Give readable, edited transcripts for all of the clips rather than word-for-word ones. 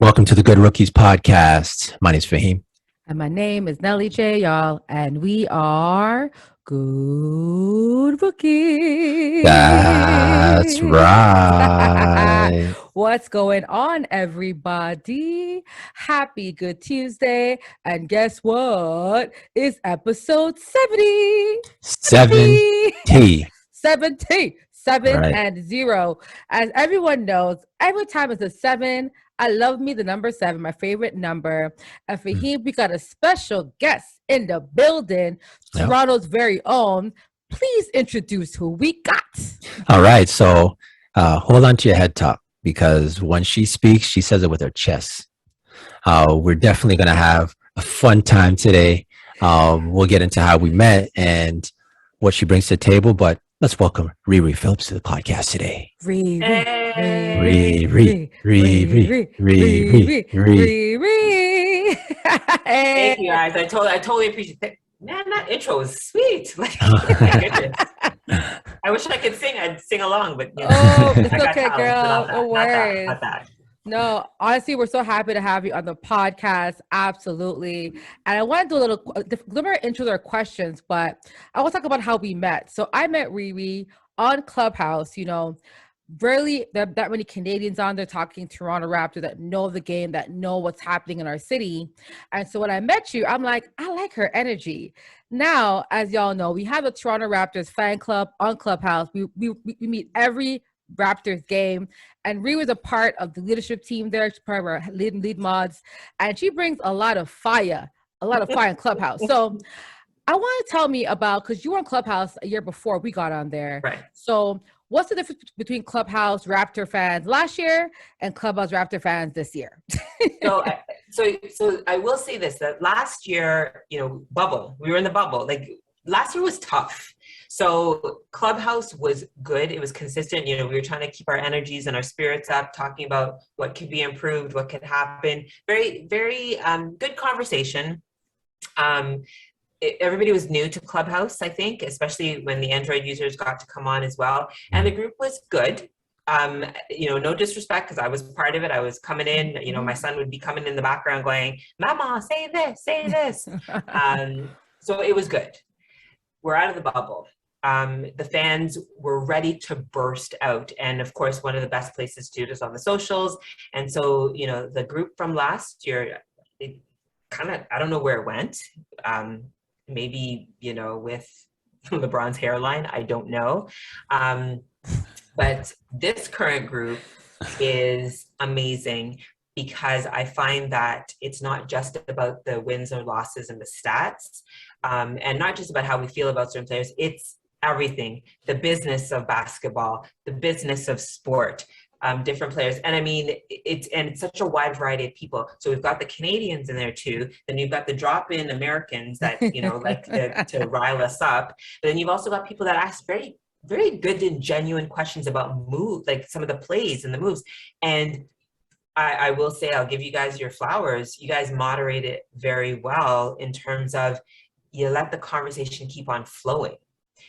Welcome to the Good Rookies podcast. My name is Fahim. And my name is Nelly J, y'all. And we are Good Rookies. That's right. What's going on, everybody? Happy Good Tuesday. And guess what? It's episode 70. 70. 70. 7 Right. and 0. As everyone knows, every time it's a 7, I love me the number 7, my favorite number. And for him, we got a special guest in the building, Toronto's very own. Please introduce who we got. All right. So hold on to your head top, because when she speaks, she says it with her chest. We're definitely going to have a fun time today. We'll get into how we met and what she brings to the table, but let's welcome Ree Ree Phillips to the podcast today. Ree Ree. Thank you guys. I totally appreciate it. Man, that intro was sweet. Like, I wish I could sing. I'd sing along, but you know, it's okay, girl. No worries. Not that. No, honestly, we're so happy to have you on the podcast. Absolutely. And I want to do a little intro their questions, but I want to talk about how we met. So I met Ree Ree on Clubhouse. You know, rarely that many Canadians on there talking Toronto Raptors that know the game, that know what's happening in our city. And so when I met you, I'm like, I like her energy. Now, as y'all know, we have the Toronto Raptors Fan Club on Clubhouse. We meet every Raptors game, and Ree was a part of the leadership team there. She's part of our lead mods, and she brings a lot of fire in Clubhouse. So I want to tell me about, because you were on Clubhouse a year before we got on there. Right. So what's the difference between Clubhouse Raptor fans last year and Clubhouse Raptor fans this year? So I will say this, that last year, you know, we were in the bubble. Like, last year was tough. So Clubhouse was good. It was consistent. You know, we were trying to keep our energies and our spirits up, talking about what could be improved, what could happen. Very, very good conversation. Everybody was new to Clubhouse, I think, especially when the Android users got to come on as well. And the group was good. You know, no disrespect, because I was part of it. I was coming in, you know, my son would be coming in the background going, Mama, say this, say this. So it was good. We're out of the bubble. The fans were ready to burst out. And of course, one of the best places to do it is on the socials. And so, you know, the group from last year, it kind of, I don't know where it went. Maybe, you know, with LeBron's hairline, I don't know. But this current group is amazing, because I find that it's not just about the wins or losses and the stats, and not just about how we feel about certain players. It's everything, the business of basketball, the business of sport, different players. And I mean, it's such a wide variety of people. So we've got the Canadians in there too. Then you've got the drop-in Americans that, you know, like to rile us up. But then you've also got people that ask very, very good and genuine questions about like some of the plays and the moves. And I will say, I'll give you guys your flowers. You guys moderate it very well in terms of you let the conversation keep on flowing.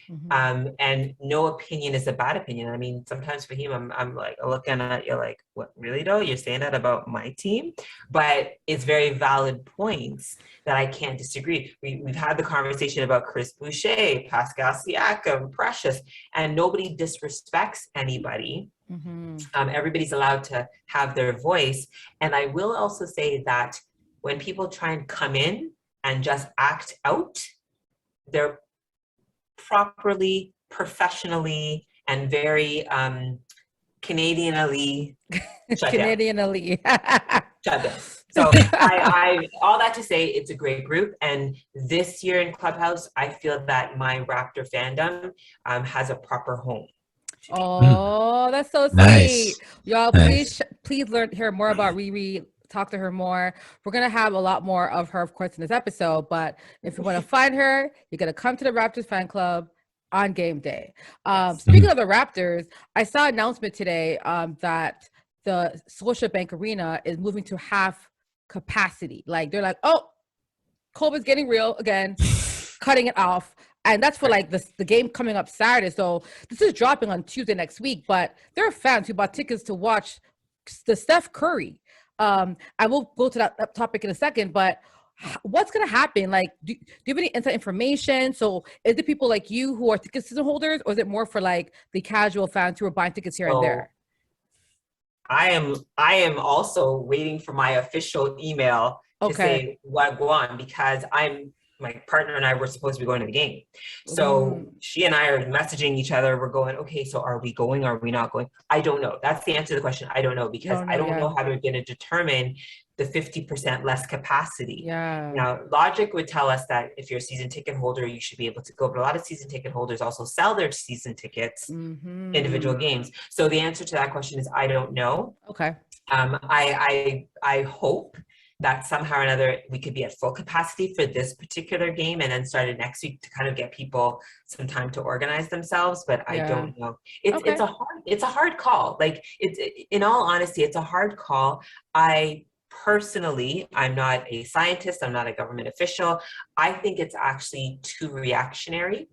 Mm-hmm. And no opinion is a bad opinion. I mean, sometimes for him, I'm like looking at you like, what, really though? You're saying that about my team? But it's very valid points that I can't disagree. We've had the conversation about Chris Boucher, Pascal Siakam, Precious, and nobody disrespects anybody. Mm-hmm. Everybody's allowed to have their voice. And I will also say that when people try and come in and just act out, they're properly, professionally, and very Canadianly shut down. So I all that to say, it's a great group. And this year in Clubhouse, I feel that my Raptor fandom has a proper home. Oh, that's so sweet. Nice. Y'all, please hear more about Ree Ree. Talk to her more. We're going to have a lot more of her, of course, in this episode. But if you want to find her, you're going to come to the Raptors Fan Club on game day. Speaking of the Raptors, I saw an announcement today that the Scotiabank Arena is moving to half capacity. Like, they're like, oh, COVID's getting real again, cutting it off. And that's for like the game coming up Saturday. So this is dropping on Tuesday next week. But there are fans who bought tickets to watch the Steph Curry I will go to that topic in a second, but what's going to happen? Like, do you have any inside information? So is it people like you who are ticket season holders, or is it more for like the casual fans who are buying tickets here and there? I am also waiting for my official email to say Wagwan, because my partner and I were supposed to be going to the game. So she and I are messaging each other. We're going, okay, so are we going? Are we not going? I don't know. That's the answer to the question. I don't know, because I don't know how they're going to determine the 50% less capacity. Yeah. Now, logic would tell us that if you're a season ticket holder, you should be able to go. But a lot of season ticket holders also sell their season tickets, individual games. So the answer to that question is I don't know. Okay. I hope that somehow or another we could be at full capacity for this particular game, and then started next week to kind of get people some time to organize themselves. But I don't know. It's a hard call. Like, in all honesty, it's a hard call. Personally, I'm not a scientist, I'm not a government official. I think it's actually too reactionary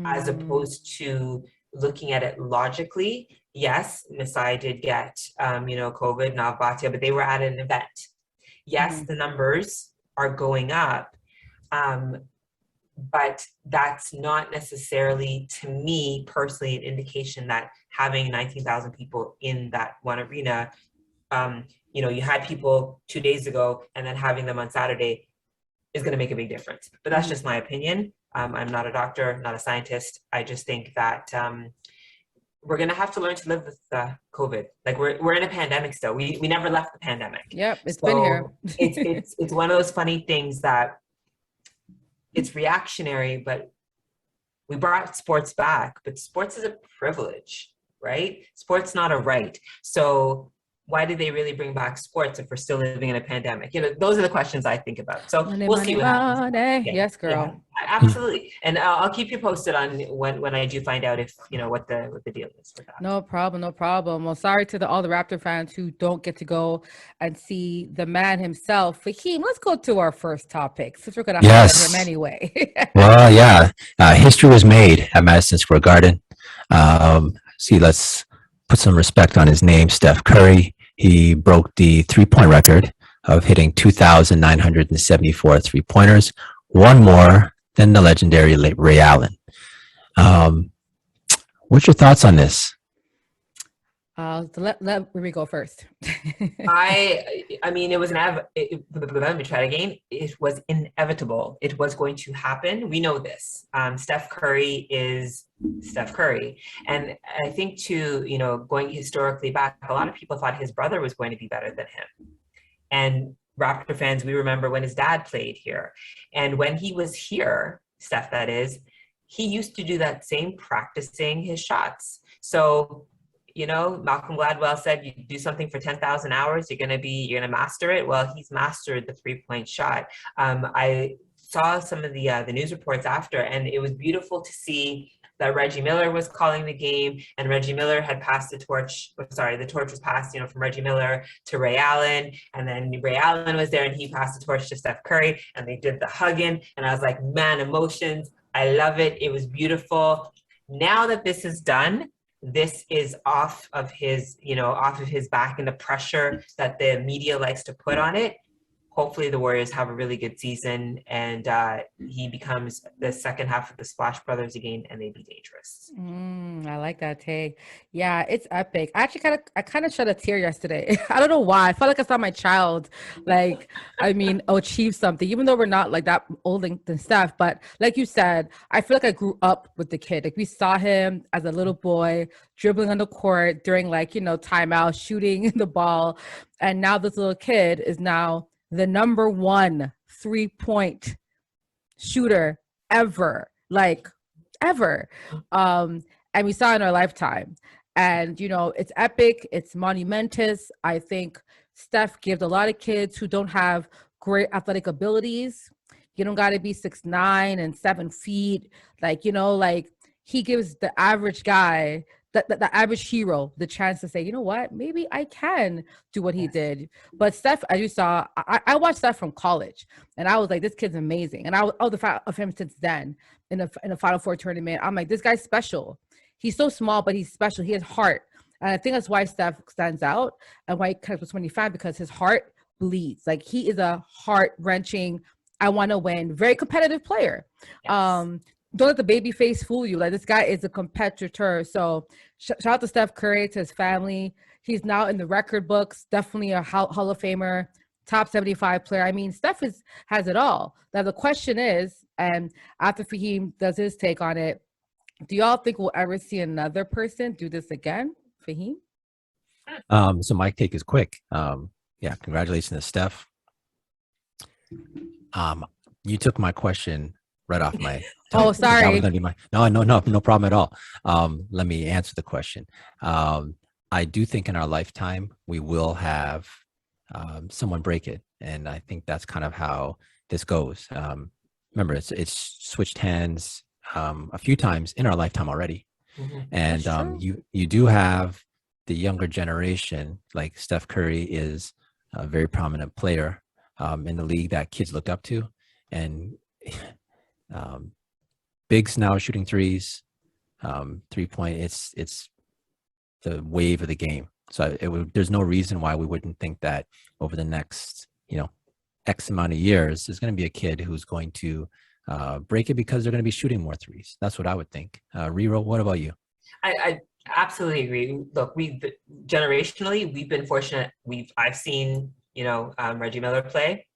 as opposed to looking at it logically. Yes, Masai did get, COVID, Navbatia, but they were at an event. Yes, the numbers are going up, but that's not necessarily, to me personally, an indication that having 19,000 people in that one arena, you had people 2 days ago, and then having them on Saturday is going to make a big difference. But that's just my opinion. I'm not a doctor, not a scientist. I just think that we're going to have to learn to live with COVID. Like, we're in a pandemic still. We never left the pandemic. Yep, it's been here. it's one of those funny things that it's reactionary, but we brought sports back. But sports is a privilege, right? Sports not a right. So why did they really bring back sports if we're still living in a pandemic? Those are the questions I think about. So we'll see what happens. Yeah, yes, girl. Yeah, absolutely. And I'll keep you posted on when I do find out if, what the deal is with that. No problem. No problem. Well, sorry to all the Raptor fans who don't get to go and see the man himself. Fahim, let's go to our first topic, since we're going to highlight him anyway. Well, yeah. History was made at Madison Square Garden. Let's put some respect on his name, Steph Curry. He broke the three-point record of hitting 2,974 three-pointers, one more than the legendary Ray Allen. What's your thoughts on this? Let me go first. I mean, it was let me try it again. It was inevitable. It was going to happen. We know this. Steph Curry is Steph Curry. And I think too, going historically back, a lot of people thought his brother was going to be better than him. And Raptor fans, we remember when his dad played here. And when he was here, Steph that is, he used to do that same practicing his shots. So, Malcolm Gladwell said, you do something for 10,000 hours, you're going to master it. Well, he's mastered the 3-point shot. I saw some of the news reports after, and it was beautiful to see that Reggie Miller was calling the game, and Reggie Miller had passed the torch. The torch was passed, from Reggie Miller to Ray Allen, and then Ray Allen was there, and he passed the torch to Steph Curry, and they did the hugging, and I was like, man, emotions. I love it. It was beautiful. Now that this is done, this is off of his back, and the pressure that the media likes to put on it. Hopefully the Warriors have a really good season, and he becomes the second half of the Splash Brothers again, and they be dangerous. I like that take. Yeah, it's epic. I kind of shed a tear yesterday. I don't know why. I felt like I saw my child, achieve something, even though we're not like that old than Steph. But like you said, I feel like I grew up with the kid. Like, we saw him as a little boy dribbling on the court during timeout, shooting the ball, and now this little kid is now the number one 3-point shooter ever. And we saw it in our lifetime. And, it's epic. It's monumentous. I think Steph gives a lot of kids who don't have great athletic abilities. You don't got to be 6'9" and 7 feet. He gives the average guy, the average hero, the chance to say, you know what, maybe I can do what he did. But Steph, as you saw, I watched Steph from college, and I was like, this kid's amazing. And I was a fan of him since then in a Final Four tournament. I'm like, this guy's special. He's so small, but he's special. He has heart. And I think that's why Steph stands out and why he connects with 25, because his heart bleeds. Like, he is a heart-wrenching, I want to win, very competitive player. Yes. Don't let the baby face fool you. Like, this guy is a competitor. So shout out to Steph Curry, to his family. He's now in the record books, definitely a Hall of Famer, top 75 player. I mean, Steph has it all. Now, the question is, and after Fahim does his take on it, do y'all think we'll ever see another person do this again? Fahim? So my take is quick. Yeah, congratulations to Steph. You took my question right off my tongue. Oh, sorry. That was gonna be no problem at all. Let me answer the question. I do think in our lifetime we will have someone break it, and I think that's kind of how this goes. Remember, it's switched hands a few times in our lifetime already, and you do have the younger generation, like Steph Curry is a very prominent player in the league that kids look up to, and bigs now shooting threes, 3-point. It's the wave of the game. So there's no reason why we wouldn't think that over the next, X amount of years, there's going to be a kid who's going to break it because they're going to be shooting more threes. That's what I would think. Rero, what about you? I absolutely agree. Look, generationally, we've been fortunate. I've seen, Reggie Miller play.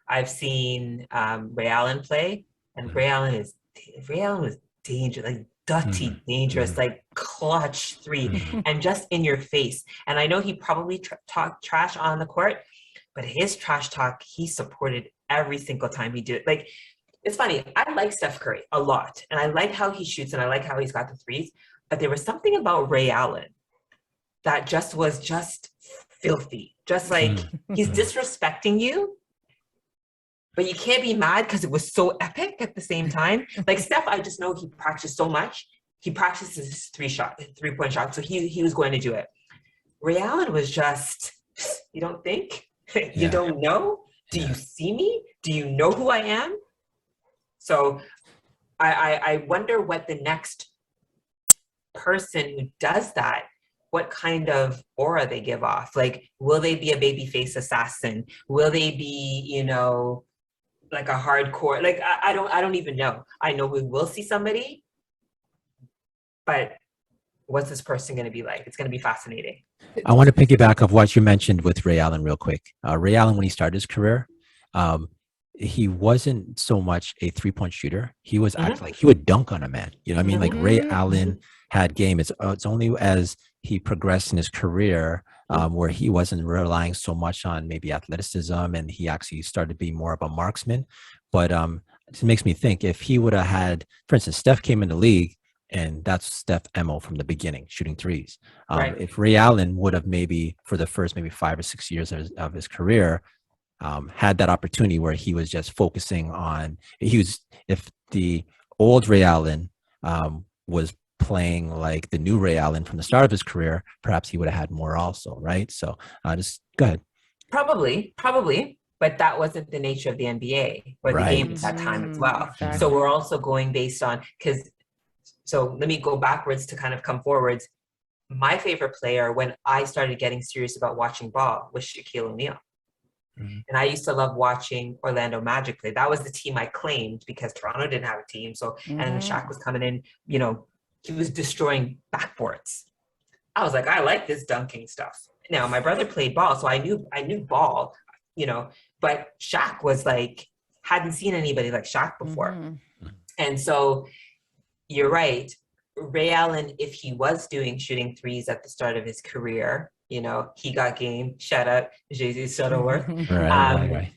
I've seen Ray Allen play, and Ray Allen was dangerous, like dirty, dangerous, like clutch three, and just in your face. And I know he probably talked trash on the court, but his trash talk, he supported every single time he did it. Like, it's funny. I like Steph Curry a lot, and I like how he shoots, and I like how he's got the threes. But there was something about Ray Allen that was just filthy. Just like, he's disrespecting you, but you can't be mad because it was so epic at the same time. Like, Steph, I just know he practiced so much. He practices his 3-point shot, so he was going to do it. Ray Allen was just, you don't think? You don't know? Do you see me? Do you know who I am? So I wonder what the next person who does that, what kind of aura they give off. Like, will they be a babyface assassin? Will they be, like a hardcore, like, I don't even know. I know we will see somebody, but what's this person going to be like? It's going to be fascinating. I want to piggyback of what you mentioned with Ray Allen real quick. Ray Allen, when he started his career, he wasn't so much a 3-point shooter. He was actually like, he would dunk on a man. You know what I mean? Like, Ray Allen had game. It's only as he progressed in his career where he wasn't relying so much on maybe athleticism, and he actually started to be more of a marksman. But it makes me think, if he would have had, for instance, Steph came in the league, and that's Steph MO from the beginning, shooting threes. If Ray Allen would have maybe for the first maybe 5 or 6 years of his career had that opportunity where he was just focusing on, if the old Ray Allen was playing like the new Ray Allen from the start of his career, perhaps he would have had more also, right? So just go ahead. Probably, but that wasn't the nature of the NBA or the game at that time as well. Exactly. So we're also going based on, so let me go backwards to kind of come forwards. My favorite player when I started getting serious about watching ball was Shaquille O'Neal. And I used to love watching Orlando Magic play. That was the team I claimed because Toronto didn't have a team. So, and Shaq was coming in, he was destroying backboards. I was like, I like this dunking stuff. Now, my brother played ball, so I knew ball, but Shaq was like, hadn't seen anybody like Shaq before. And so you're right. Ray Allen, if he was shooting threes at the start of his career, he got game. Shout out Jesus Shuttleworth. Right.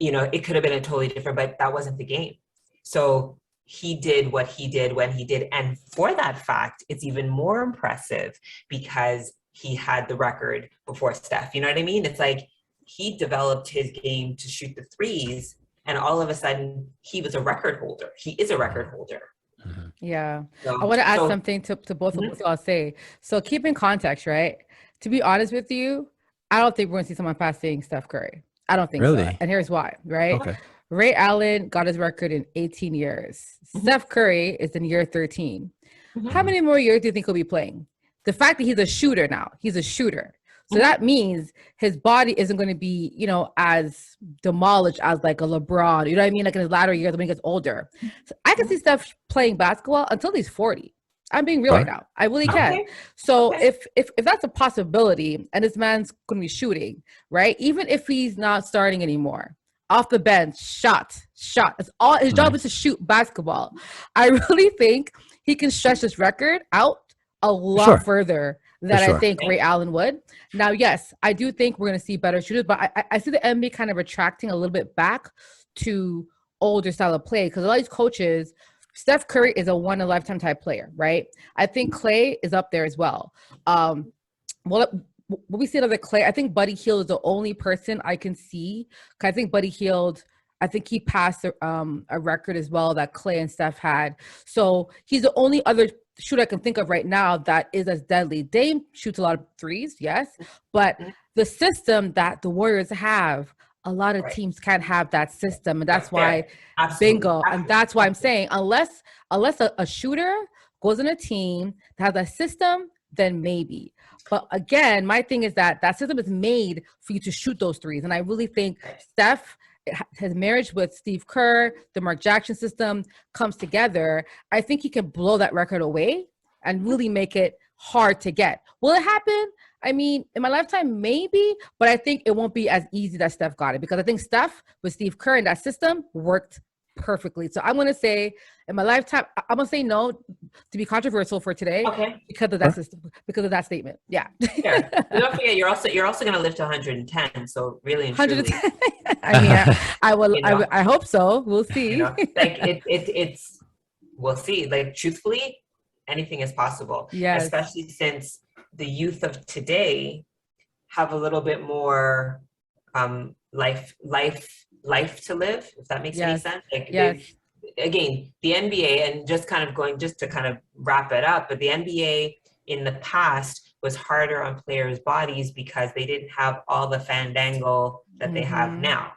It could have been a totally different, but that wasn't the game. So he did what he did when he did. And for that fact, it's even more impressive because he had the record before Steph. You know what I mean? It's like he developed his game to shoot the threes, and all of a sudden he was a record holder. He is a record holder. Yeah. So, I want to add something to both of what y'all say. So keep in context, right? To be honest with you, I don't think we're going to see someone passing Steph Curry. I don't think so. And here's why, right? Okay. Ray Allen got his record in 18 years. Steph Curry is in year 13. How many more years do you think he'll be playing? the fact that he's a shooter now, he's a shooter. So that means his body isn't going to be, you know, as demolished as like a LeBron, you know what I mean? Like in his latter years when he gets older. So I can see Steph playing basketball until he's 40. I'm being real right now. I really can. So if that's a possibility and this man's going to be shooting, right? Even if he's not starting anymore, off the bench, shot. It's all his job is to shoot basketball. I really think he can stretch this record out a lot further than I think Ray Allen would. Now, yes, I do think we're going to see better shooters, but I see the NBA kind of retracting a little bit back to older style of play because a lot of these coaches, Steph Curry is a one-in-a-lifetime type player, right? I think Clay is up there as well. What we see another Clay, I think Buddy Hield is the only person I can see. I think Buddy Hield, I think he passed a record as well that Clay and Steph had. So he's the only other shooter I can think of right now that is as deadly. Dame shoots a lot of threes, yes, but the system that the Warriors have, a lot of teams can't have that system, and that's why bingo. And that's why I'm saying unless a shooter goes in a team that has a system, then maybe. But again, my thing is that system is made for you to shoot those threes, and I really think Steph, his marriage with Steve Kerr, the Mark Jackson system comes together. I think he can blow that record away and really make it hard to get. Will it happen? I mean, in my lifetime, maybe, but I think it won't be as easy that Steph got it because I think Steph with Steve Kerr in that system worked perfectly. So I'm going to say in my lifetime, I'm going to say no to be controversial for today because of that system, because of that statement. Yeah. Sure. Don't forget, you're also going to live to 110. So really and truly, 110. I mean, I will. I hope so. We'll see. You know, like it's. We'll see. Like truthfully, anything is possible. Yes. Especially since the youth of today have a little bit more life to live, if that makes any sense. Like again, the NBA, and just to kind of wrap it up, but the NBA in the past was harder on players' bodies because they didn't have all the fandangle that they have now.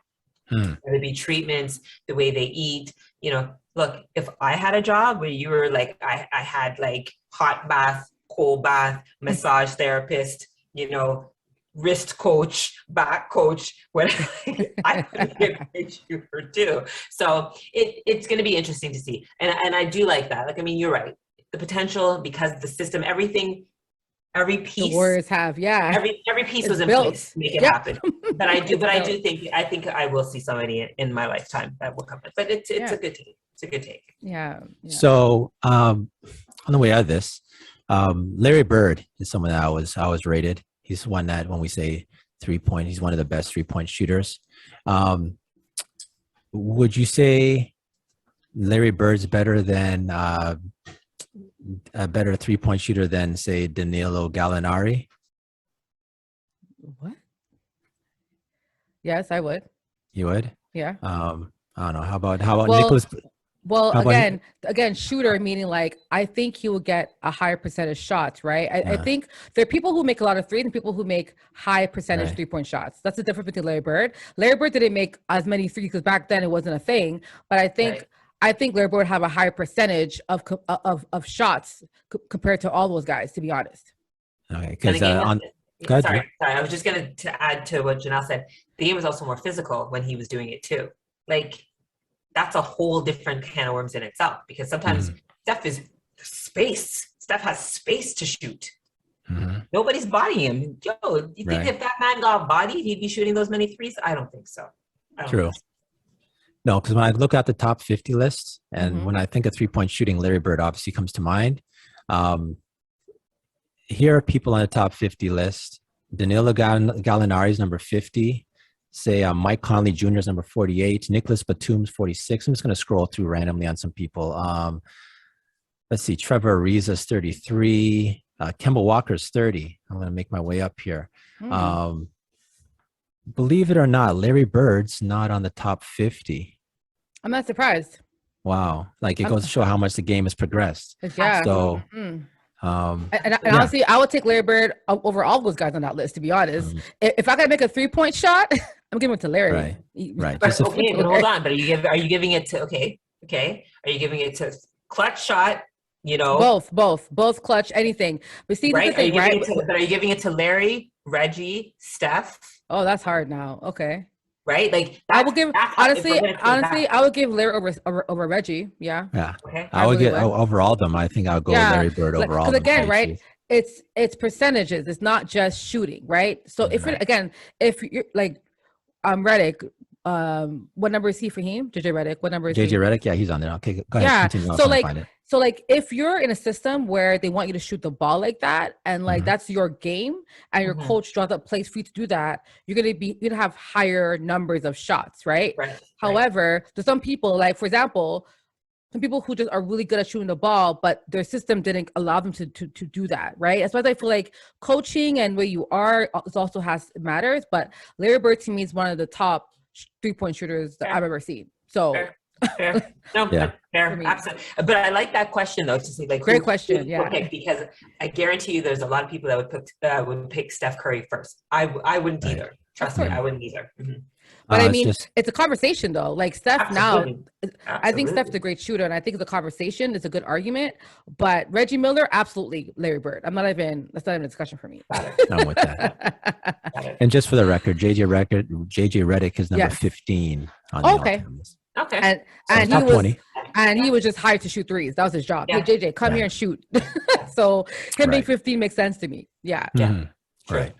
Whether it be treatments, the way they eat, you know, look, if I had a job where you were like, I had like hot bath, cold bath, massage therapist, you know, wrist coach, back coach, whatever, I could be a great shooter too. So it's going to be interesting to see. And I do like that. Like, I mean, you're right. The potential, because the system, everything, every piece. The Warriors have, every piece was in built. place to make it happen. But I think I will see somebody in my lifetime that will come in. But it's a good take. It's a good take. Yeah. So on the way out of this, Larry Bird is someone that I was rated. He's one that when we say 3-point, he's one of the best 3-point shooters. Would you say Larry Bird's better than a better 3-point shooter than say Danilo Gallinari? What? Yes, I would. You would? Yeah. I don't know. How about Nicholas? Well, again, shooter meaning like I think he will get a higher percentage shots, right? I think there are people who make a lot of threes and people who make high percentage 3-point shots. That's the difference between Larry Bird. Larry Bird didn't make as many threes because back then it wasn't a thing. But I think Larry Bird have a higher percentage of shots compared to all those guys, to be honest. Okay, because sorry, I was just going to add to what Janelle said. The game was also more physical when he was doing it too. Like, that's a whole different can of worms in itself, because sometimes Steph has space to shoot. Nobody's bodying him. Yo, you think if that man got bodied, he'd be shooting those many threes? I don't think so. True. No, because when I look at the top 50 list, and when I think of 3-point shooting, Larry Bird obviously comes to mind. Here are people on the top 50 list. Danilo Gallinari is number 50. Say Mike Conley Jr. is number 48. Nicholas Batum's 46. I'm just going to scroll through randomly on some people. Let's see. Trevor Ariza's 33. Kemba Walker's 30. I'm going to make my way up here. Believe it or not, Larry Bird's not on the top 50. I'm not surprised. Wow. Like, it goes to show how much the game has progressed. Yeah. So, honestly, I would take Larry Bird over all those guys on that list, to be honest. If I got to make a 3-point shot, I'm giving it to Larry. Right. But, but hold on. But are you giving it to, okay. Are you giving it to clutch shot, you know? Both clutch, anything. But see, Right? the thing, right? Are you giving it to Larry, Reggie, Steph? Oh, that's hard now. Okay. Right? Like I will give honestly, back. I would give Larry over Reggie. Yeah. Yeah. Okay. I would get over all of them. I think I'll go Larry Bird over all of them. Because again, right? It's percentages. It's not just shooting, right? So if you're again, if you're like Redick, what number is he for him? JJ Redick. What number is JJ he? Redick? Yeah, he's on there. Okay, go ahead. Yeah. Continue. So like if you're in a system where they want you to shoot the ball like that, and like that's your game, and your coach draws up plays for you to do that, you're gonna have higher numbers of shots, right? However, there's some people, like for example, some people who just are really good at shooting the ball, but their system didn't allow them to do that, right? That's why I feel like coaching and where you are also matters. But Larry Bird to me is one of the top 3-point shooters that I've ever seen. So. Fair. No, fair. Absolutely. But I like that question though, to see like great question. Yeah. Because I guarantee you there's a lot of people that would pick Steph Curry first. I wouldn't either. Trust me, I wouldn't either. But I mean, it's a conversation though. Like Steph now, I think Steph's a great shooter, and I think the conversation is a good argument. But Reggie Miller, absolutely Larry Bird. That's not even a discussion for me. I'm with that. And just for the record, JJ Redick is number 15 on the all-time list. Okay. And he was just hired to shoot threes. That was his job. Yeah. Hey JJ, come here and shoot. So him being 15 makes sense to me. Yeah. Right.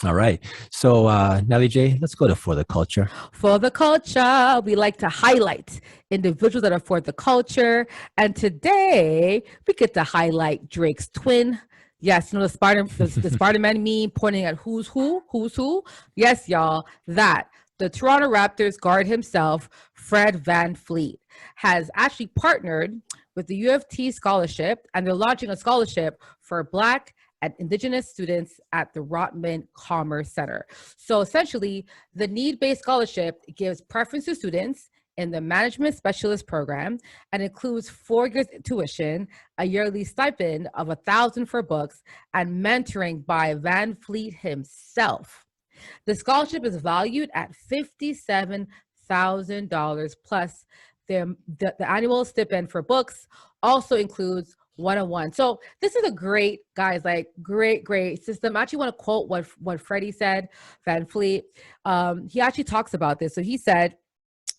All right. So Nelly J, let's go to For the Culture. For the Culture, we like to highlight individuals that are for the culture. And today we get to highlight Drake's twin. Yes, you know the Spider-Man meme pointing at who's who. Yes, y'all, that. The Toronto Raptors guard himself, Fred VanVleet, has actually partnered with the U of T scholarship, and they're launching a scholarship for Black and Indigenous students at the Rotman Commerce Center. So essentially, the need-based scholarship gives preference to students in the Management Specialist program and includes 4 years tuition, a yearly stipend of $1,000 for books, and mentoring by VanVleet himself. The scholarship is valued at $57,000 plus the annual stipend for books also includes one-on-one. So this is a great, guys, like great system. I actually want to quote what Freddie said, VanVleet. He actually talks about this. So he said,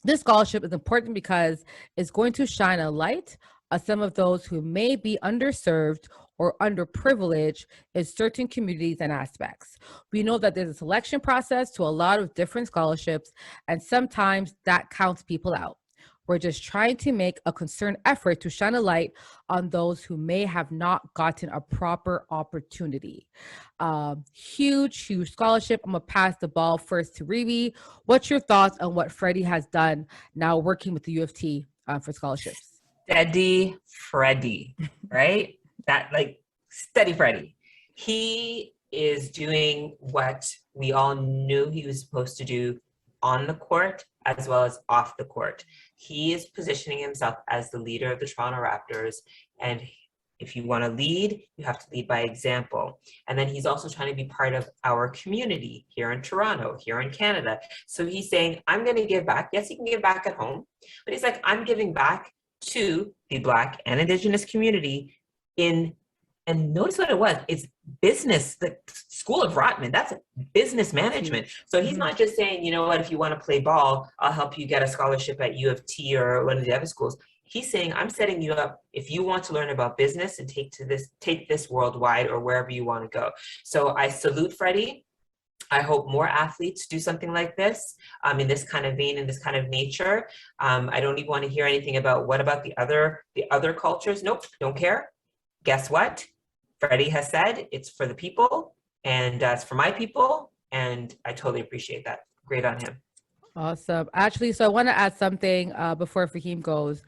this scholarship is important because it's going to shine a light on some of those who may be underserved or underprivileged in certain communities and aspects. We know that there's a selection process to a lot of different scholarships, and sometimes that counts people out. We're just trying to make a concerted effort to shine a light on those who may have not gotten a proper opportunity. Huge scholarship. I'm gonna pass the ball first to Ree Ree. What's your thoughts on what Freddie has done now working with the U of T for scholarships? Steady Freddie, right? That like steady Freddie. He is doing what we all knew he was supposed to do on the court as well as off the court. He is positioning himself as the leader of the Toronto Raptors. And if you want to lead, you have to lead by example. And then he's also trying to be part of our community here in Toronto, here in Canada. So he's saying, I'm going to give back. Yes, he can give back at home, but he's like, I'm giving back to the Black and Indigenous community and notice what it was. It's business, the School of Rotman, that's business management. So he's not just saying, you know what, if you want to play ball, I'll help you get a scholarship at U of T or one of the other schools. He's saying, I'm setting you up if you want to learn about business and take this worldwide or wherever you want to go. So I salute Freddie. I hope more athletes do something like this in this kind of vein, in this kind of nature. I don't even want to hear anything about what about the other cultures. Nope, don't care. Guess what? Freddie has said it's for the people and it's for my people. And I totally appreciate that. Great on him. Awesome. Actually, so I want to add something before Fahim goes.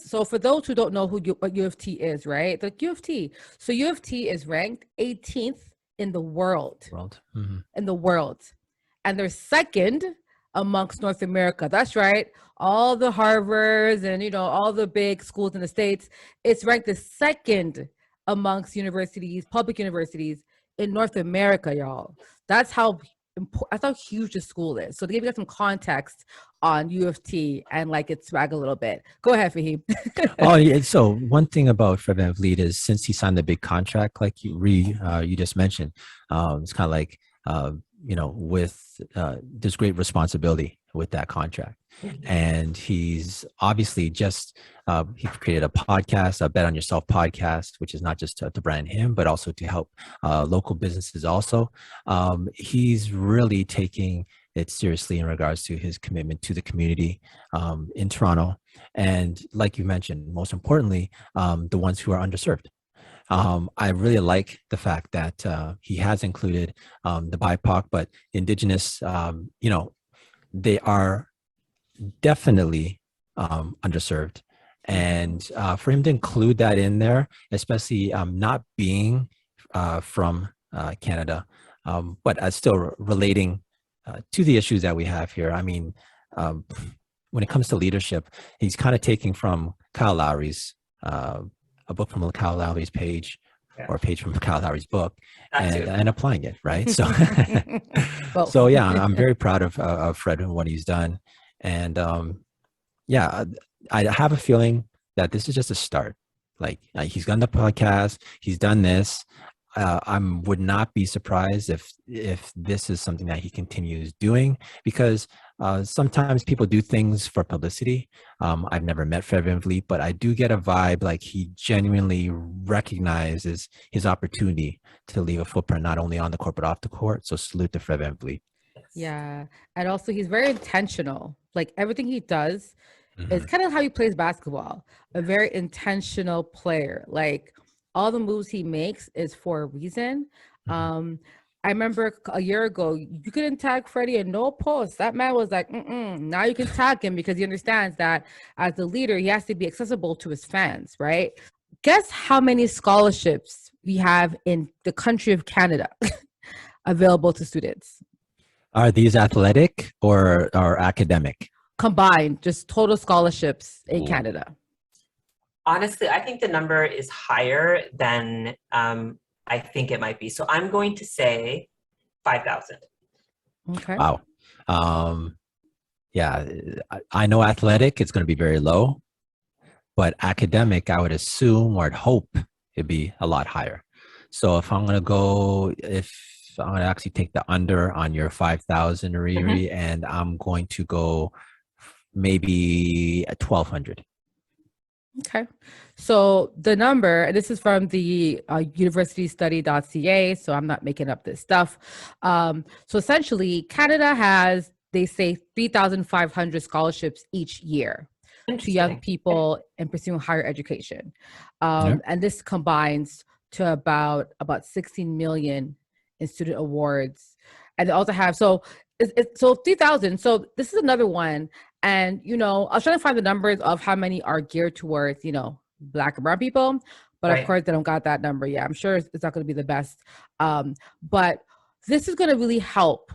So for those who don't know what U of T is, right? The U of T. So U of T is ranked 18th in the world. In the world. And they're second amongst North America. That's right. All the Harvards and, all the big schools in the States, it's ranked the second amongst universities, public universities in North America, y'all. That's how that's how huge the school is. So to give you guys some context on U of T and like its swag a little bit. Go ahead, Fahim. Oh, yeah. So one thing about Fred VanVleet is since he signed the big contract, like you just mentioned, it's kind of like, with there's great responsibility with that contract. And he's obviously just, he created a podcast, a Bet on Yourself podcast, which is not just to brand him, but also to help local businesses also. He's really taking it seriously in regards to his commitment to the community in Toronto. And like you mentioned, most importantly, the ones who are underserved. I really like the fact that he has included the BIPOC, but Indigenous, they are definitely underserved. And for him to include that in there, especially not being from Canada, but as still relating to the issues that we have here. I mean, when it comes to leadership, he's kind of taking from Kyle Lowry's, a book from Kyle Lowry's page, or a page from Kyle Lowry's book, and applying it, right? So, so yeah, I'm very proud of Fred and what he's done. And yeah, I have a feeling that this is just a start. Like he's done the podcast, he's done this. I would not be surprised if this is something that he continues doing, because sometimes people do things for publicity. I've never met Fred VanVleet, but I do get a vibe like he genuinely recognizes his opportunity to leave a footprint, not only on the court, but off the court. So salute to Fred VanVleet. Yeah. And also he's very intentional. Like everything he does is kind of how he plays basketball, a very intentional player. Like all the moves he makes is for a reason. I remember a year ago, you couldn't tag Freddie in no post. That man was like, now you can tag him, because he understands that as the leader, he has to be accessible to his fans, right? Guess how many scholarships we have in the country of Canada available to students? Are these athletic or academic? Combined, just total scholarships in Canada. Honestly, I think the number is higher than I think it might be. So I'm going to say 5,000. Okay. Wow. Yeah, I know athletic, it's going to be very low, but academic, I would assume or I'd hope it'd be a lot higher. So if I'm going to actually take the under on your 5,000, Ree Ree, and I'm going to go maybe at 1,200. Okay. So the number, and this is from the universitystudy.ca, so I'm not making up this stuff. So essentially, Canada has, they say, 3,500 scholarships each year to young people in pursuing higher education. And this combines to about 16 million in student awards. And they also have, so 3,000. So this is another one. And, I was trying to find the numbers of how many are geared towards, Black and brown people. But of course, they don't got that number. Yeah, I'm sure it's not going to be the best. But this is going to really help,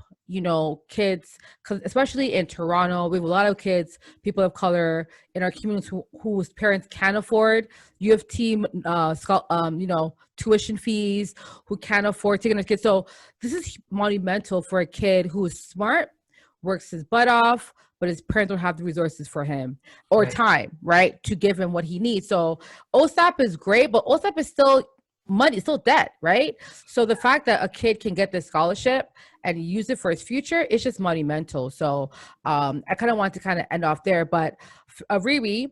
kids, because especially in Toronto, we have a lot of kids, people of color in our communities whose parents can't afford U of T, tuition fees, who can't afford taking their kids. So this is monumental for a kid who is smart, works his butt off, but his parents don't have the resources for him or time, right, to give him what he needs. So OSAP is great, but OSAP is still money, still debt, right? So the fact that a kid can get this scholarship and use it for his future is just monumental. So I kind of want to kind of end off there. But Ree Ree,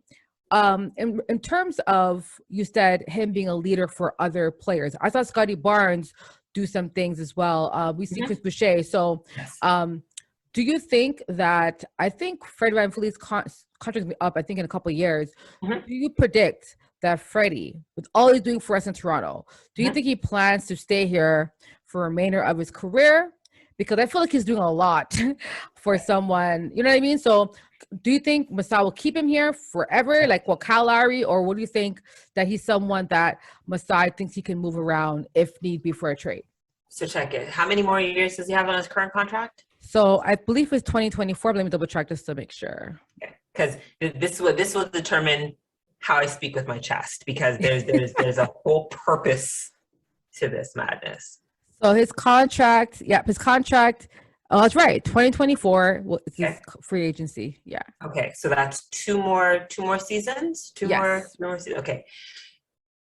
in terms of, you said him being a leader for other players, I saw Scotty Barnes do some things as well. We see Chris Boucher. So do you think that, I think Fred VanVleet's contract will be up, I think, in a couple of years. Do you predict that Freddie, with all he's doing for us in Toronto, do you think he plans to stay here for the remainder of his career? Because I feel like he's doing a lot for someone, you know what I mean? So do you think Masai will keep him here forever, like Kyle Lowry, or would you think that he's someone that Masai thinks he can move around if need be for a trade? So check it. How many more years does he have on his current contract? So I believe it's 2024, but let me double check just to make sure. Because this will determine how I speak with my chest, because there's a whole purpose to this madness. So his contract Oh, that's right. 2024 is Okay. free agency. Yeah. Okay, so that's two more seasons, two more seasons. Okay.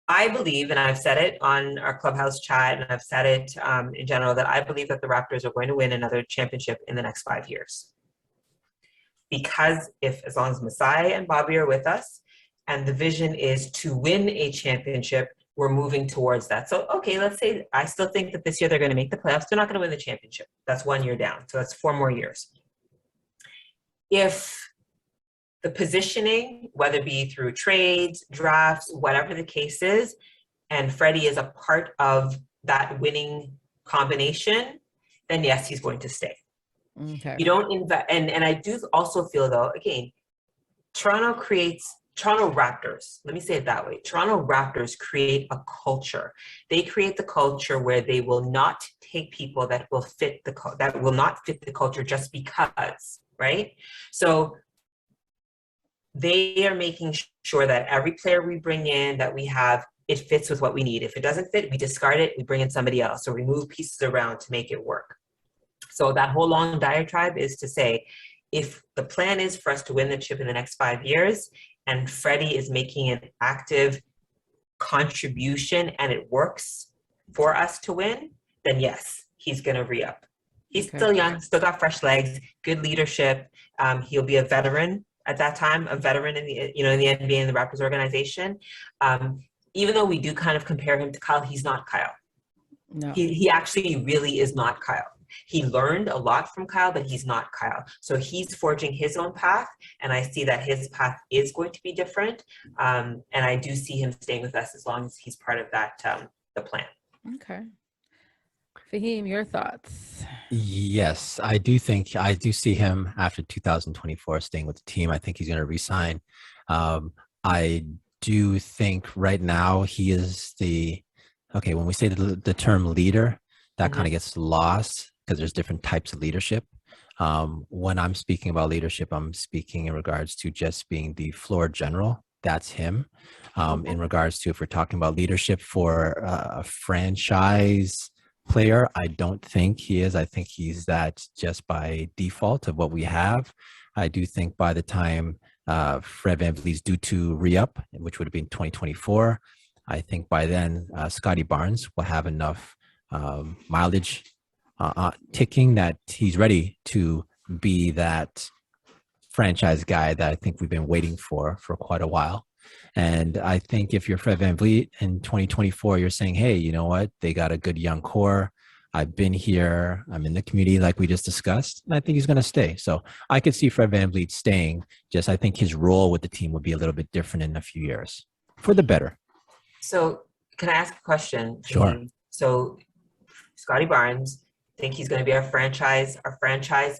I believe, and I've said it on our Clubhouse chat, and I've said it in general, that I believe that the Raptors are going to win another championship in the next 5 years. Because as long as Masai and Bobby are with us, and the vision is to win a championship, we're moving towards that. So, okay, let's say I still think that this year they're going to make the playoffs. They're not going to win the championship. That's 1 year down. So that's 4 more years. If the positioning, whether it be through trades, drafts, whatever the case is, and Freddie is a part of that winning combination, then yes, he's going to stay. Okay. You don't invest, and I do also feel though, again, Toronto Raptors, let me say it that way. Toronto Raptors create a culture. They create the culture where they will not take people that will not fit the culture just because, right? So they are making sure that every player we bring in, that we have, it fits with what we need. If it doesn't fit, we discard it, we bring in somebody else, or we move pieces around to make it work. So that whole long diatribe is to say, if the plan is for us to win the chip in the next 5 years, and Freddie is making an active contribution and it works for us to win, then yes, he's going to re-up. He's still young, still got fresh legs, good leadership. He'll be a veteran at that time, a veteran in the NBA and the Raptors organization. Even though we do kind of compare him to Kyle, he's not Kyle. No. He actually really is not Kyle. He learned a lot from Kyle, but he's not Kyle. So he's forging his own path, and I see that his path is going to be different. And I do see him staying with us as long as he's part of that, the plan. Okay. Fahim, your thoughts? Yes, I do see him after 2024 staying with the team. I think he's going to resign. I do think right now he is when we say the term leader, that kind of gets lost because there's different types of leadership. When I'm speaking about leadership, I'm speaking in regards to just being the floor general. That's him. In regards to if we're talking about leadership for a franchise player, I don't think he is. I think he's that just by default of what we have. I do think by the time Fred VanVleet is due to re-up, which would have been 2024, I think by then Scotty Barnes will have enough mileage ticking that he's ready to be that franchise guy that I think we've been waiting for quite a while. And I think if you're Fred VanVleet in 2024, you're saying, hey, you know what? They got a good young core. I've been here. I'm in the community like we just discussed. And I think he's going to stay. So I could see Fred VanVleet staying. Just I think his role with the team would be a little bit different in a few years for the better. So can I ask a question? Sure. So Scotty Barnes, think he's going to be our franchise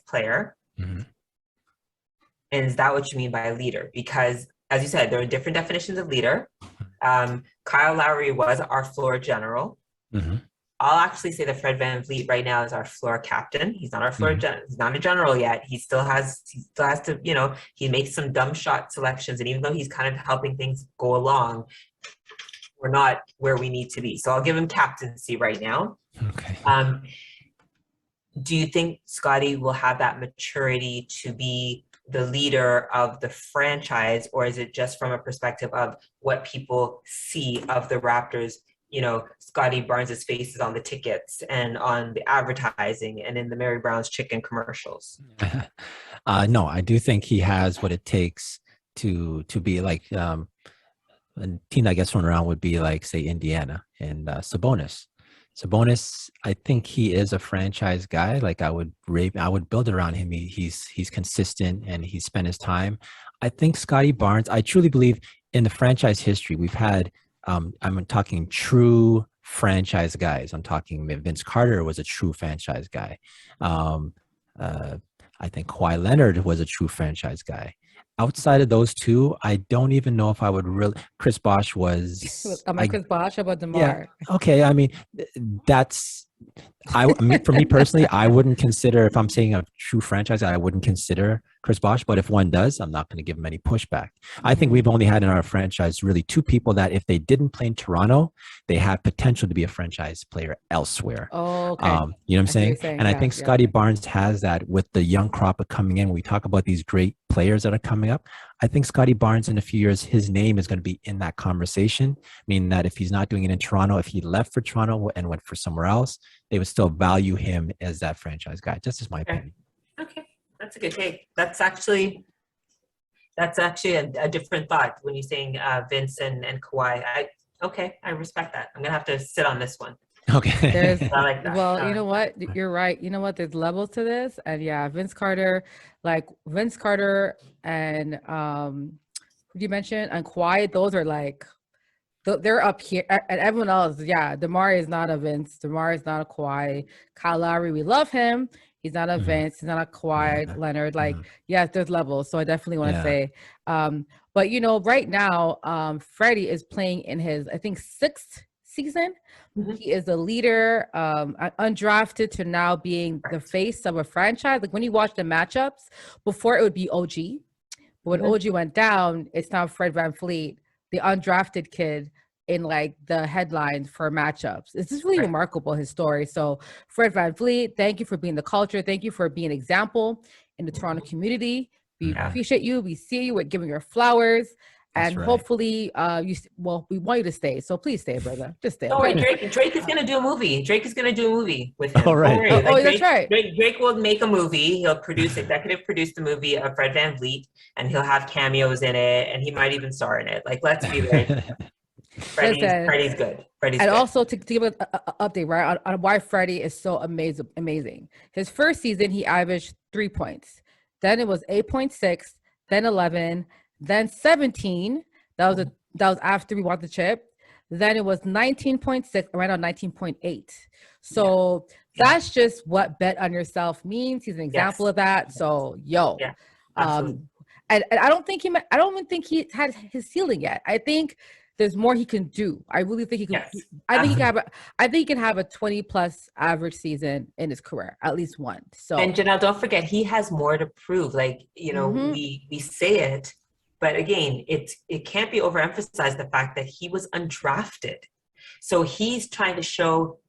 player. Mm-hmm. And is that what you mean by a leader? Because as you said, there are different definitions of leader. Kyle Lowry was our floor general. Mm-hmm. I'll actually say that Fred VanVleet right now is our floor captain. He's not our floor he's not a general yet. He still has to, he makes some dumb shot selections. And even though he's kind of helping things go along, we're not where we need to be. So I'll give him captaincy right now. Okay. Do you think Scotty will have that maturity to be the leader of the franchise, or is it just from a perspective of what people see of the Raptors? Scotty Barnes's face is on the tickets and on the advertising and in the Mary Brown's chicken commercials. No, I do think he has what it takes to be like a team that gets thrown around would be like, say, Indiana and Sabonis. Sabonis, I think he is a franchise guy. Like I would build it around him. He's consistent and he spent his time. I think Scotty Barnes, I truly believe in the franchise history, we've had, I'm talking true franchise guys. I'm talking Vince Carter was a true franchise guy. I think Kawhi Leonard was a true franchise guy. Outside of those two, I don't even know if I would really. Chris Bosh was. Chris Bosh about DeMar. Yeah, okay, I mean, for me personally, I wouldn't consider, if I'm saying a true franchise, I wouldn't consider Chris Bosh, but if one does, I'm not going to give him any pushback. I think we've only had in our franchise really two people that if they didn't play in Toronto, they have potential to be a franchise player elsewhere. Oh, okay. You know what I'm saying? And I think Scotty Barnes has that with the young crop of coming in. When we talk about these great players that are coming up, I think Scotty Barnes in a few years, his name is going to be in that conversation, meaning that if he's not doing it in Toronto, if he left for Toronto and went for somewhere else, they would still value him as that franchise guy. Just as my opinion. Okay. That's a good take. That's actually a different thought when you're saying Vince and Kawhi. I respect that. I'm gonna have to sit on this one. Okay. I like that. Well, you know what? You're right. You know what? There's levels to this, and yeah, Vince Carter and who you mentioned and Kawhi, those are like they're up here, and everyone else. Yeah, DeMar is not a Vince. DeMar is not a Kawhi. Kyle Lowry, we love him. He's not a Vince. He's not a Kawhi Leonard. Like, yes, there's levels. So I definitely want to say, but you know, right now, Freddie is playing in his, I think, 6th season. He is a leader, undrafted to now being the face of a franchise. Like when you watch the matchups, before it would be OG. But when OG went down, it's now Fred VanVleet, the undrafted kid, in like the headlines for matchups. It's just really remarkable, his story. So Fred VanVleet, thank you for being the culture. Thank you for being an example in the Toronto community. We appreciate you. We see you. We're giving your flowers. And hopefully, we want you to stay. So please stay, brother. Just stay. Oh, wait, Drake is going to do a movie. Drake is going to do a movie with him. All right. That's right. Drake will make a movie. He'll executive produce the movie of Fred VanVleet, and he'll have cameos in it, and he might even star in it. Like, let's be there. Freddie's good. Also to give an update, right, on why Freddie is so amazing. His first season, he averaged 3 points. Then it was 8.6, then 11, then 17. That was after we won the chip. Then it was 19.6, right on 19.8. So that's just what bet on yourself means. He's an example of that. So and I don't even think he had his ceiling yet. I think there's more he can do. I really think he can. Yes, I think he can have a 20+ average season in his career, at least one. So, and Janelle, don't forget, he has more to prove. Like, you know, we say it, but again, it can't be overemphasized the fact that he was undrafted. So he's trying to show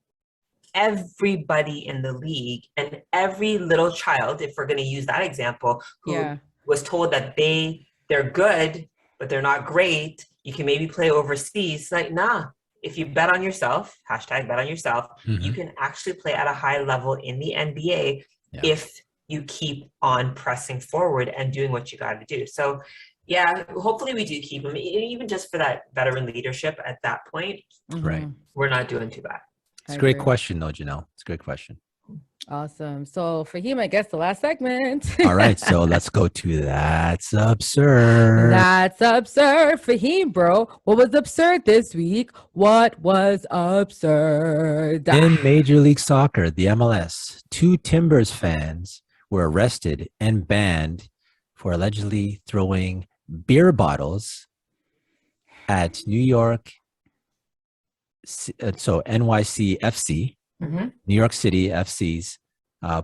everybody in the league and every little child, if we're going to use that example, who was told that they're good, but they're not great. You can maybe play overseas. Like, nah, if you bet on yourself, hashtag bet on yourself, you can actually play at a high level in the NBA if you keep on pressing forward and doing what you got to do. So, yeah, hopefully we do keep him, even just for that veteran leadership at that point. Right. We're not doing too bad. It's a great question, though, Janelle. It's a great question. Awesome. So for him, I guess the last segment. All right. So let's go to That's Absurd. That's absurd for him, bro. What was absurd this week? What was absurd? In Major League Soccer, the MLS, 2 Timbers fans were arrested and banned for allegedly throwing beer bottles at New York. So NYCFC. New York City FC's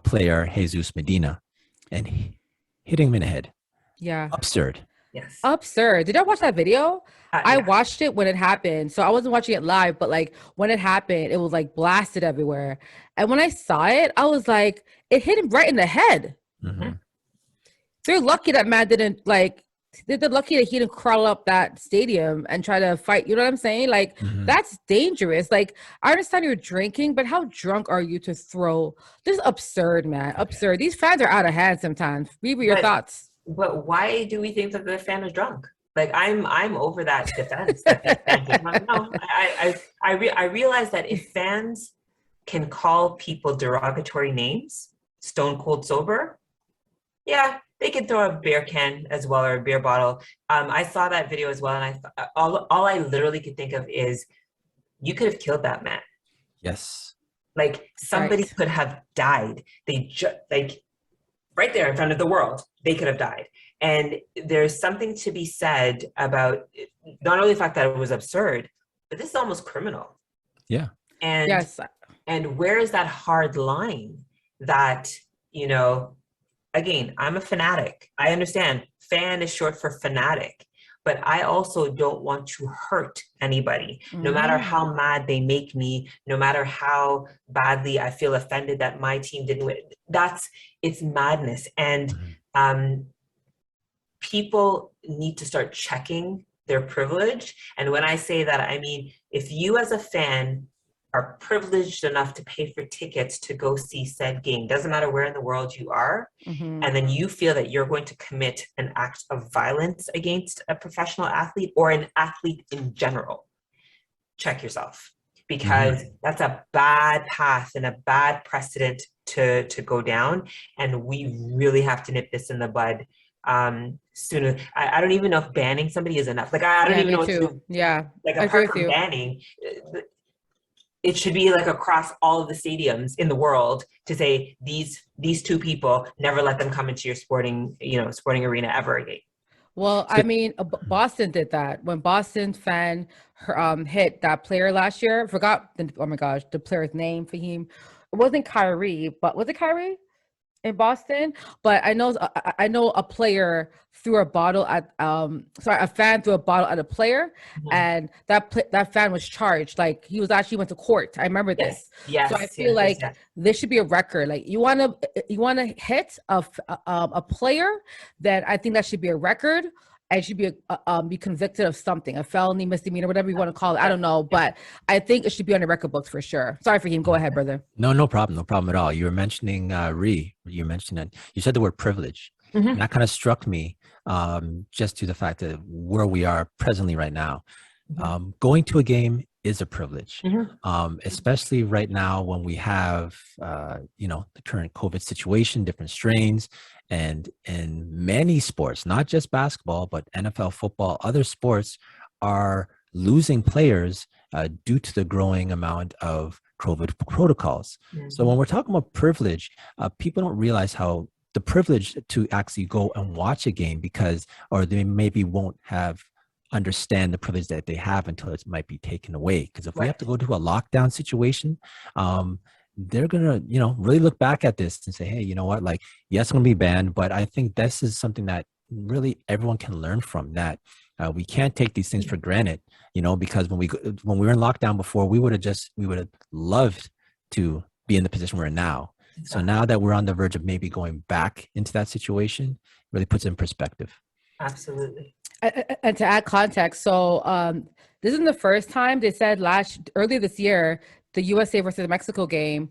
player Jesus Medina, and hitting him in the head. Yeah. Absurd. Yes. Absurd. Did y'all watch that video? I watched it when it happened. So I wasn't watching it live, but like when it happened, it was like blasted everywhere. And when I saw it, I was like, it hit him right in the head. They're lucky that man didn't they're lucky that he didn't crawl up that stadium and try to fight. You know what I'm saying? Like, that's dangerous. Like, I understand you're drinking, but how drunk are you to throw? This is absurd, man. Absurd. These fans are out of hand sometimes. Ree Ree, your thoughts? But why do we think that the fan is drunk? Like, I'm over that defense. No, I realize that if fans can call people derogatory names, stone cold sober, they could throw a beer can as well, or a beer bottle. I saw that video as well, and all I literally could think of is, you could have killed that man. Yes. Like, somebody could have died. They right there in front of the world, they could have died. And there's something to be said about not only the fact that it was absurd, but this is almost criminal. Yeah. And and where is that hard line that, you know, again, I'm a fanatic. I understand fan is short for fanatic, but I also don't want to hurt anybody, no matter how mad they make me, no matter how badly I feel offended that my team didn't win. It's madness. And people need to start checking their privilege. And when I say that, I mean, if you as a fan are privileged enough to pay for tickets to go see said game, doesn't matter where in the world you are, and then you feel that you're going to commit an act of violence against a professional athlete or an athlete in general, check yourself, because that's a bad path and a bad precedent to go down. And we really have to nip this in the bud sooner. I don't even know if banning somebody is enough. Like, I don't even know what to do. Yeah, like, apart from banning, it should be like across all of the stadiums in the world to say these two people, never let them come into your sporting arena ever again. Well, I mean, Boston did that when Boston fan hit that player last year. Forgot the player's name for him. It wasn't Kyrie, but was it Kyrie in Boston? But I know a player threw a bottle at a fan threw a bottle at a player, and that fan was charged. Like, he went to court. I remember this. Yes. So I feel there should be a record. Like, you wanna hit a player, then I think that should be a record. And should be convicted of something, a felony, misdemeanor, whatever you want to call it. I don't know, but I think it should be on the record books for sure. Sorry for him. Go ahead, brother. No problem at all. You were mentioning Ree. You said the word privilege, and that kind of struck me just to the fact that where we are presently right now, going to a game is a privilege, especially right now when we have the current COVID situation, different strains. And in many sports, not just basketball, but NFL, football, other sports are losing players due to the growing amount of COVID protocols. So when we're talking about privilege, people don't realize how the privilege to actually go and watch a game or they maybe won't understand the privilege that they have until it might be taken away. Because if we have to go to a lockdown situation, they're going to, really look back at this and say, hey, you know what, like, yes, I'm going to be banned, but I think this is something that really everyone can learn from, that we can't take these things for granted, because when we were in lockdown before, we would have loved to be in the position we're in now. Exactly. So now that we're on the verge of maybe going back into that situation, it really puts it in perspective. Absolutely. And to add context, so this isn't the first time. They said earlier this year, the USA versus Mexico game,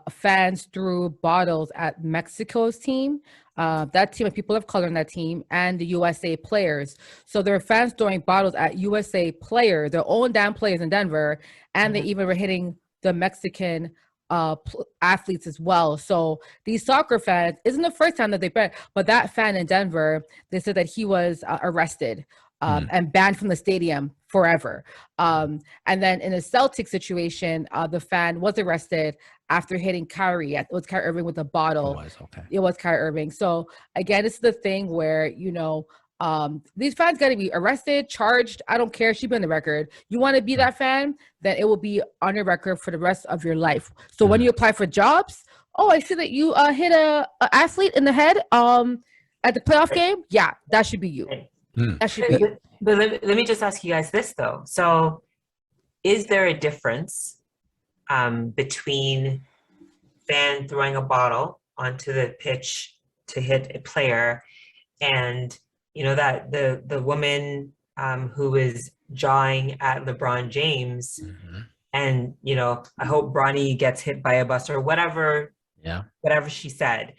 fans threw bottles at Mexico's team, that team of people of color in that team, and the USA players. So there were fans throwing bottles at USA players, their own damn players in Denver, and they even were hitting the Mexican athletes as well. So these soccer fans, isn't the first time that they bet, but that fan in Denver, they said that he was arrested and banned from the stadium forever. And then in a Celtic situation, the fan was arrested after hitting Kyrie. It was Kyrie Irving with a bottle. It was Kyrie Irving. So again, it's the thing where, these fans got to be arrested, charged. I don't care. It should be on the record. You want to be that fan, then it will be on your record for the rest of your life. So when you apply for jobs, I see that you hit a athlete in the head at the playoff game. Yeah, that should be you. That should be you. But let me just ask you guys this, though. So is there a difference between fan throwing a bottle onto the pitch to hit a player and, that the woman who was jawing at LeBron James and, I hope Bronny gets hit by a bus or whatever, whatever she said.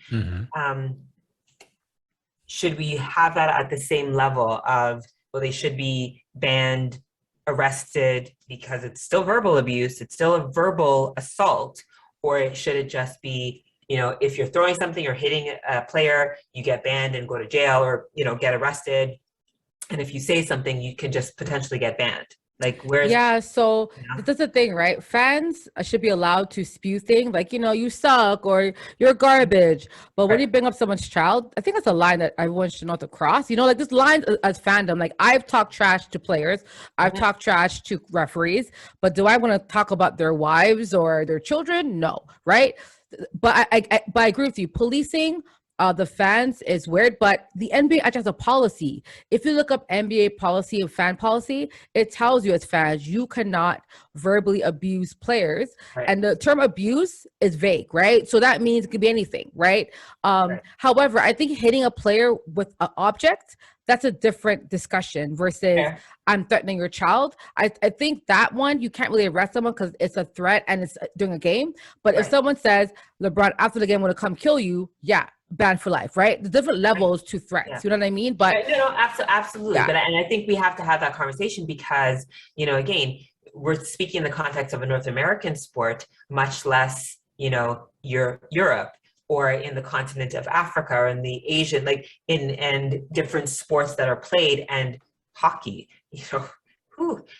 Should we have that at the same level of, well, they should be banned, arrested, because it's still verbal abuse, it's still a verbal assault, or should it just be, if you're throwing something or hitting a player, you get banned and go to jail or, get arrested. And if you say something, you can just potentially get banned. Like, so that's the thing, right? Fans should be allowed to spew things like, you suck or you're garbage. But when you bring up someone's child, I think that's a line that everyone should know to cross. Like this line as fandom, like I've talked trash to players, I've talked trash to referees, but do I want to talk about their wives or their children? No, right? But I agree with you. Policing the fans is weird, but the NBA actually has a policy. If you look up NBA policy and fan policy, it tells you as fans, you cannot verbally abuse players. Right. And the term abuse is vague, right? So that means it could be anything, right? However, I think hitting a player with an object, that's a different discussion versus I'm threatening your child. I think that one, you can't really arrest someone because it's a threat and it's during a game. But if someone says, LeBron, after the game, I'm going to come kill you, banned for life, right? There's different levels to threats. You know what I mean? But absolutely. But and I think we have to have that conversation because, again, we're speaking in the context of a North American sport, much less, Europe or in the continent of Africa or in the Asian, and different sports that are played, and hockey,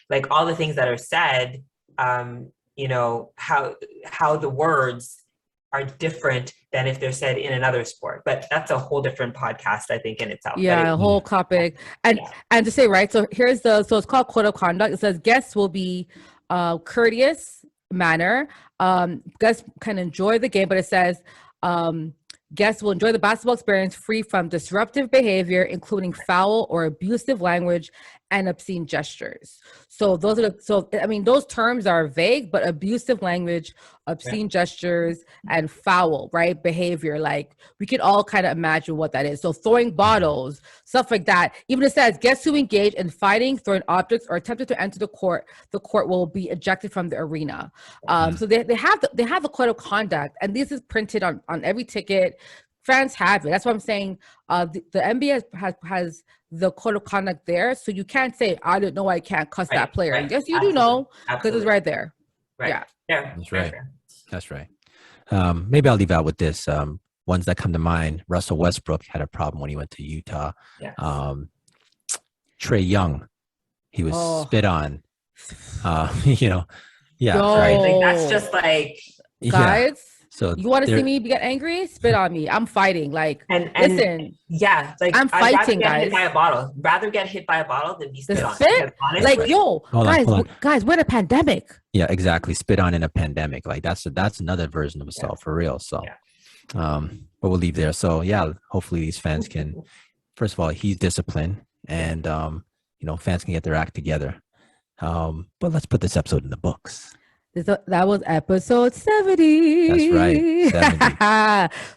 like all the things that are said, how the words are different than if they're said in another sport. But that's a whole different podcast, I think, in itself. A whole topic. And to say, right, so so it's called code of conduct. It says guests will be courteous manner. Guests can enjoy the game, but it says guests will enjoy the basketball experience free from disruptive behavior, including foul or abusive language and obscene gestures. So those terms are vague, but abusive language, obscene gestures, and foul, right? Behavior, like we can all kind of imagine what that is. So throwing bottles, stuff like that. Even it says guests who engage in fighting, throwing objects, or attempted to enter the court will be ejected from the arena. So they have the code of conduct, and this is printed on every ticket. Fans have it. That's what I'm saying. The NBA has the code of conduct there, so you can't say I don't know I can't cuss that player. Yes, you do know because it's right there. Yeah, that's right. That's right. Maybe I'll leave out with this. Ones that come to mind: Russell Westbrook had a problem when he went to Utah. Yes. Trae Young, he was spit on. Yo. Right. Like that's just like guys. So you want to see me get angry? Spit on me. I'm fighting. Like, listen. Yeah, like I'm fighting, guys. Rather get hit by a bottle than be spit on. Honestly, like, yo, guys, we're in a pandemic. Yeah, exactly. Spit on in a pandemic. Like that's another version of assault for real. So, but we'll leave there. So hopefully these fans can. First of all, he's disciplined, and fans can get their act together. But let's put this episode in the books. That was episode 70. That's right. 70.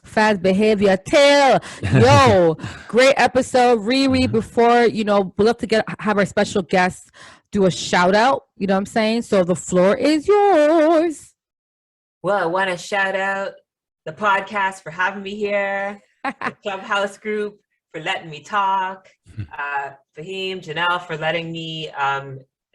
Fast behavior tale. Yo, great episode. Ree Ree, before, we'd love to have our special guests do a shout out. You know what I'm saying? So the floor is yours. Well, I want to shout out the podcast for having me here, the Clubhouse group for letting me talk, Fahim, Janelle for letting me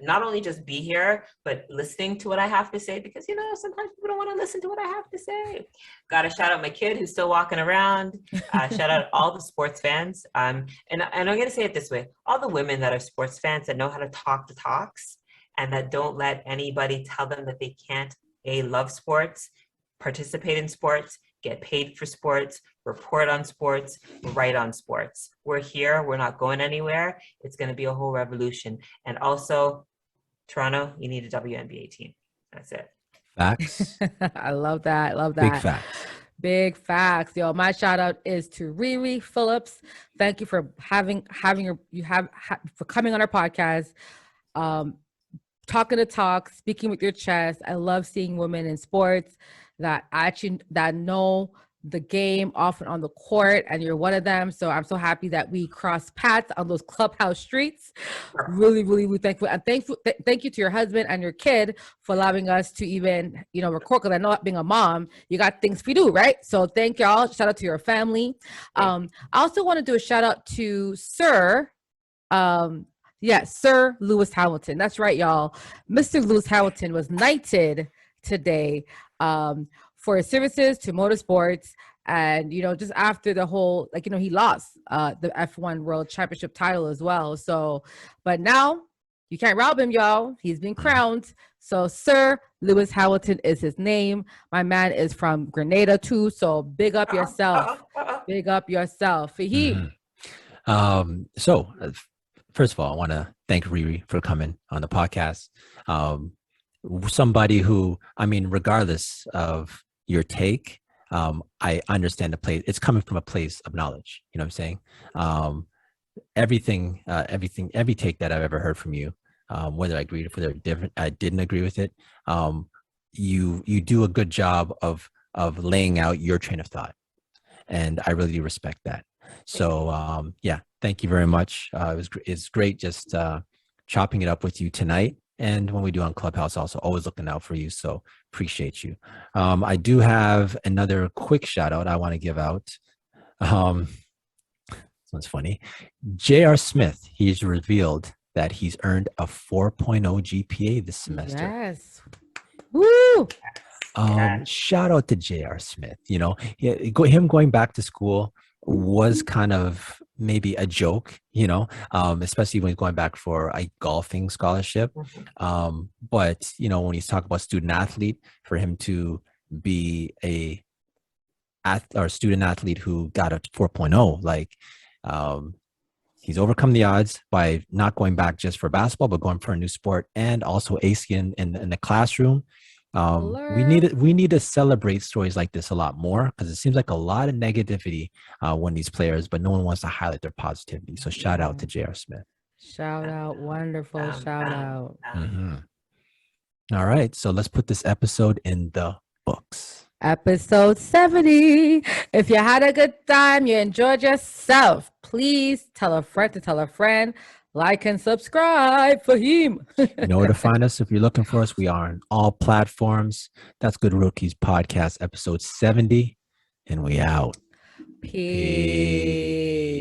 not only just be here, but listening to what I have to say, because, sometimes people don't want to listen to what I have to say. Got to shout out my kid who's still walking around. Shout out all the sports fans. And I'm going to say it this way. All the women that are sports fans that know how to talk the talks and that don't let anybody tell them that they can't, love sports, participate in sports, get paid for sports, report on sports, write on sports. We're here. We're not going anywhere. It's going to be a whole revolution. And also, Toronto, you need a WNBA team. That's it. Facts. I love that. Big facts. Big facts. Yo, my shout out is to Ree Ree Phillips. Thank you for for coming on our podcast, talking the talk, speaking with your chest. I love seeing women in sports that know the game often on the court, and you're one of them. So I'm so happy that we crossed paths on those Clubhouse streets. Really, really, really thankful. And thank you to your husband and your kid for allowing us to even, record, because I know being a mom, you got things to do, right? So thank y'all. Shout out to your family. I also want to do a shout out to Sir Lewis Hamilton. That's right, y'all. Mr. Lewis Hamilton was knighted today for his services to motorsports. And, just after the whole, he lost the F1 World Championship title as well. So, but now you can't rob him, y'all. He's been crowned. So Sir Lewis Hamilton is his name. My man is from Grenada too. So big up yourself. Big up yourself. Fahim. So first of all, I want to thank Ree Ree for coming on the podcast. Somebody who, regardless of your take, I understand the place. It's coming from a place of knowledge. You know what I'm saying? Every take that I've ever heard from you, whether I agreed with it or different, I didn't agree with it. You do a good job of laying out your train of thought, and I really do respect that. So yeah, thank you very much. It's great just chopping it up with you tonight, and when we do on Clubhouse, also always looking out for you. So appreciate you. I do have another quick shout out I want to give out. This one's funny. J.R. Smith, he's revealed that he's earned a 4.0 GPA this semester. Yes. Woo! Shout out to J.R. Smith. You know, him going back to school was kind of maybe a joke, you know, especially when he's going back for a golfing scholarship. But, you know, when he's talking about student athlete, for him to be a student athlete who got a 4.0, like, he's overcome the odds by not going back just for basketball, but going for a new sport, and also acing in the classroom. We need to celebrate stories like this a lot more, because it seems like a lot of negativity when these players, but no one wants to highlight their positivity. So shout out to J.R. Smith. Shout out. Wonderful. Shout out. All right. So let's put this episode in the books. Episode 70. If you had a good time, you enjoyed yourself, please tell a friend to tell a friend. Like and subscribe for him. You know where to find us if you're looking for us. We are on all platforms. That's Good Rookies Podcast, episode 70. And we out. Peace.